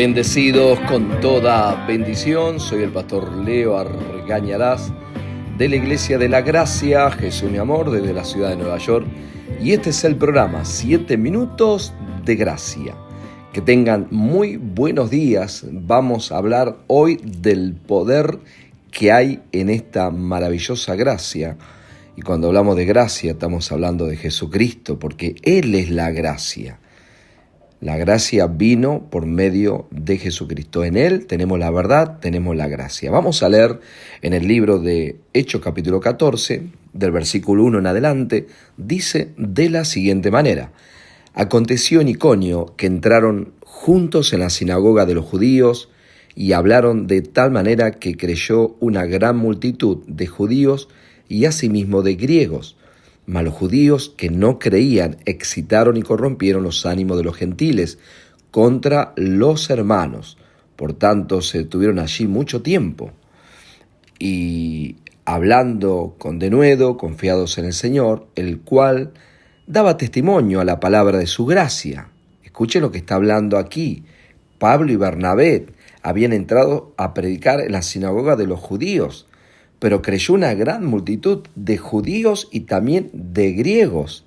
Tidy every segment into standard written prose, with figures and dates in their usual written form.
Bendecidos con toda bendición, soy el pastor Leo Argañarás de la Iglesia de la Gracia, Jesús mi amor, desde la ciudad de Nueva York. Y este es el programa 7 minutos de gracia. Que tengan muy buenos días. Vamos a hablar hoy del poder que hay en esta maravillosa gracia. Y cuando hablamos de gracia estamos hablando de Jesucristo, porque Él es la gracia. La gracia vino por medio de Jesucristo. En Él tenemos la verdad, tenemos la gracia. Vamos a leer en el libro de Hechos capítulo 14, del versículo 1 en adelante, dice de la siguiente manera: Aconteció en Iconio que entraron juntos en la sinagoga de los judíos y hablaron de tal manera que creyó una gran multitud de judíos y asimismo de griegos. Mas los judíos que no creían excitaron y corrompieron los ánimos de los gentiles contra los hermanos. Por tanto, se detuvieron allí mucho tiempo. Y hablando con denuedo, confiados en el Señor, el cual daba testimonio a la palabra de su gracia. Escuchen lo que está hablando aquí. Pablo y Bernabé habían entrado a predicar en la sinagoga de los judíos, pero creyó una gran multitud de judíos y también de griegos.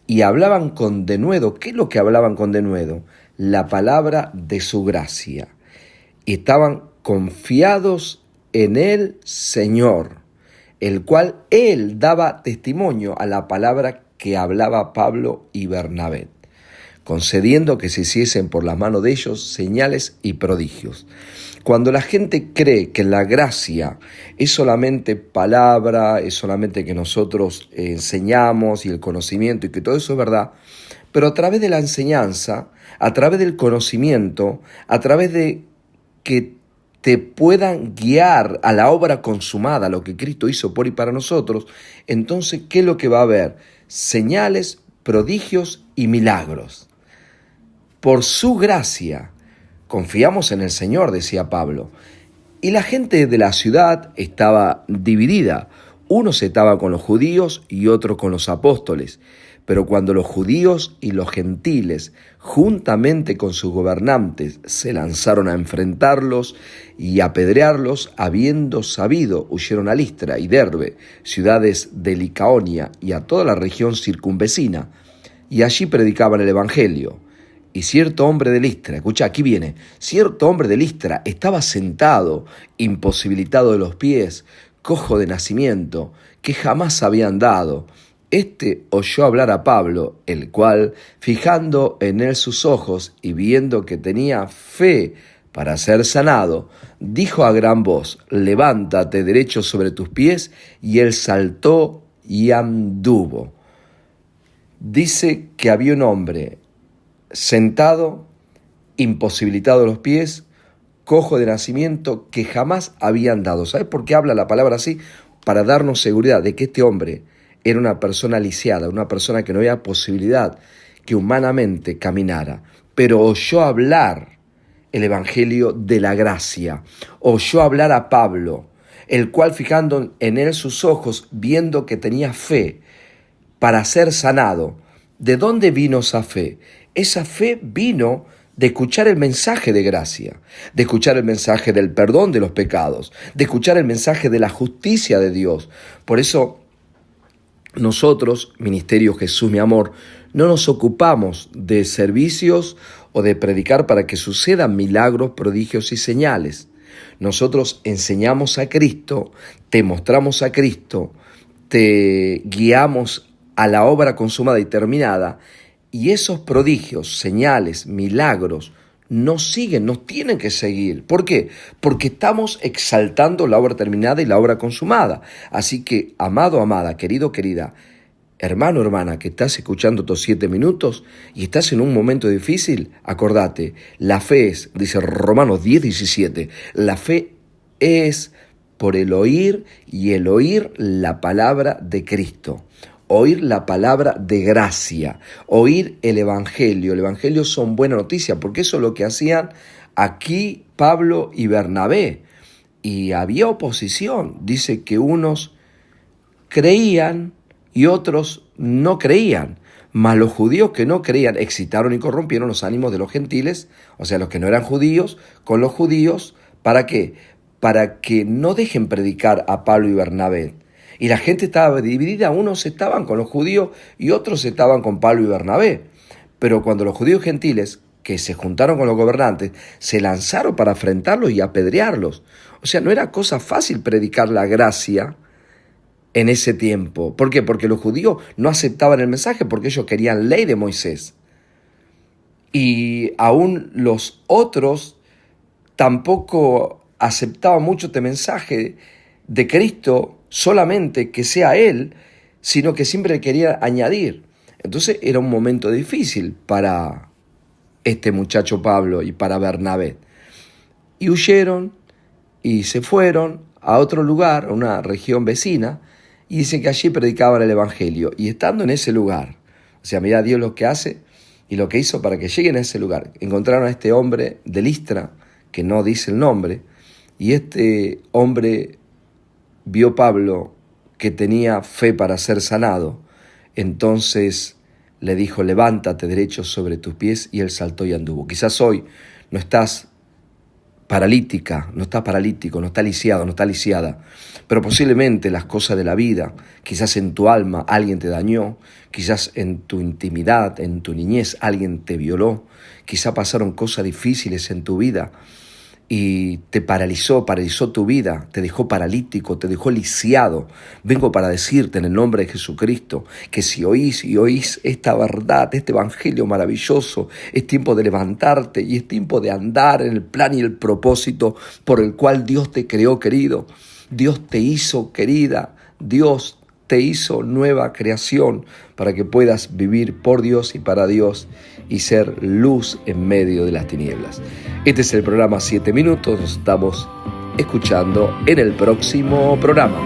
Y hablaban con denuedo. ¿Qué es lo que hablaban con denuedo? La palabra de su gracia. Y estaban confiados en el Señor, el cual Él daba testimonio a la palabra que hablaba Pablo y Bernabé, concediendo que se hiciesen por la mano de ellos señales y prodigios. Cuando la gente cree que la gracia es solamente palabra, es solamente que nosotros enseñamos y el conocimiento y que todo eso es verdad, pero a través de la enseñanza, a través del conocimiento, a través de que te puedan guiar a la obra consumada, lo que Cristo hizo por y para nosotros, entonces, ¿qué es lo que va a haber? Señales, prodigios y milagros. Por su gracia confiamos en el Señor, decía Pablo. Y la gente de la ciudad estaba dividida. Unos estaban con los judíos y otros con los apóstoles. Pero cuando los judíos y los gentiles, juntamente con sus gobernantes, se lanzaron a enfrentarlos y a apedrearlos, habiendo sabido, huyeron a Listra y Derbe, ciudades de Licaonia y a toda la región circunvecina, y allí predicaban el evangelio. Y cierto hombre de Listra, escucha, aquí viene, cierto hombre de Listra estaba sentado, imposibilitado de los pies, cojo de nacimiento, que jamás había andado. Este oyó hablar a Pablo, el cual, fijando en él sus ojos y viendo que tenía fe para ser sanado, dijo a gran voz: levántate derecho sobre tus pies, y él saltó y anduvo. Dice que había un hombre sentado, imposibilitado de los pies, cojo de nacimiento, que jamás había andado. ¿Sabes por qué habla la palabra así? Para darnos seguridad de que este hombre era una persona lisiada, una persona que no había posibilidad que humanamente caminara, pero oyó hablar el evangelio de la gracia, oyó hablar a Pablo, el cual, fijando en él sus ojos, viendo que tenía fe para ser sanado. ¿De dónde vino esa fe? Esa fe vino de escuchar el mensaje de gracia, de escuchar el mensaje del perdón de los pecados, de escuchar el mensaje de la justicia de Dios. Por eso nosotros, Ministerio Jesús mi amor, no nos ocupamos de servicios o de predicar para que sucedan milagros, prodigios y señales. Nosotros enseñamos a Cristo, te mostramos a Cristo, te guiamos a la obra consumada y terminada. Y esos prodigios, señales, milagros, nos siguen, nos tienen que seguir. ¿Por qué? Porque estamos exaltando la obra terminada y la obra consumada. Así que, amado, amada, querido, querida, hermano, hermana, que estás escuchando estos 7 minutos y estás en un momento difícil, acordate, la fe es, dice Romanos 10:17, la fe es por el oír y el oír la palabra de Cristo. Oír la palabra de gracia, oír el evangelio. El evangelio son buena noticia, porque eso es lo que hacían aquí Pablo y Bernabé. Y había oposición. Dice que unos creían y otros no creían. Mas los judíos que no creían excitaron y corrompieron los ánimos de los gentiles, o sea, los que no eran judíos, con los judíos. ¿Para qué? Para que no dejen predicar a Pablo y Bernabé. Y la gente estaba dividida, unos estaban con los judíos y otros estaban con Pablo y Bernabé. Pero cuando los judíos gentiles, que se juntaron con los gobernantes, se lanzaron para afrentarlos y apedrearlos. O sea, no era cosa fácil predicar la gracia en ese tiempo. ¿Por qué? Porque los judíos no aceptaban el mensaje, porque ellos querían ley de Moisés. Y aún los otros tampoco aceptaban mucho este mensaje de Cristo, solamente que sea Él, sino que siempre quería añadir. Entonces era un momento difícil para este muchacho Pablo y para Bernabé. Y huyeron y se fueron a otro lugar, a una región vecina, y dice que allí predicaban el Evangelio. Y estando en ese lugar, o sea, mira Dios lo que hace y lo que hizo para que lleguen a ese lugar. Encontraron a este hombre de Listra, que no dice el nombre, y este hombre vio Pablo que tenía fe para ser sanado. Entonces le dijo, levántate derecho sobre tus pies, y él saltó y anduvo. Quizás hoy no estás paralítica, no estás paralítico, no estás lisiado, no estás lisiada, pero posiblemente las cosas de la vida, quizás en tu alma alguien te dañó, quizás en tu intimidad, en tu niñez alguien te violó, quizás pasaron cosas difíciles en tu vida y te paralizó tu vida, te dejó paralítico, te dejó lisiado. Vengo para decirte en el nombre de Jesucristo que si oís esta verdad, este evangelio maravilloso, es tiempo de levantarte y es tiempo de andar en el plan y el propósito por el cual Dios te creó, querido. Dios te hizo, querida. Dios te hizo nueva creación para que puedas vivir por Dios y para Dios y ser luz en medio de las tinieblas. Este es el programa 7 Minutos. Nos estamos escuchando en el próximo programa.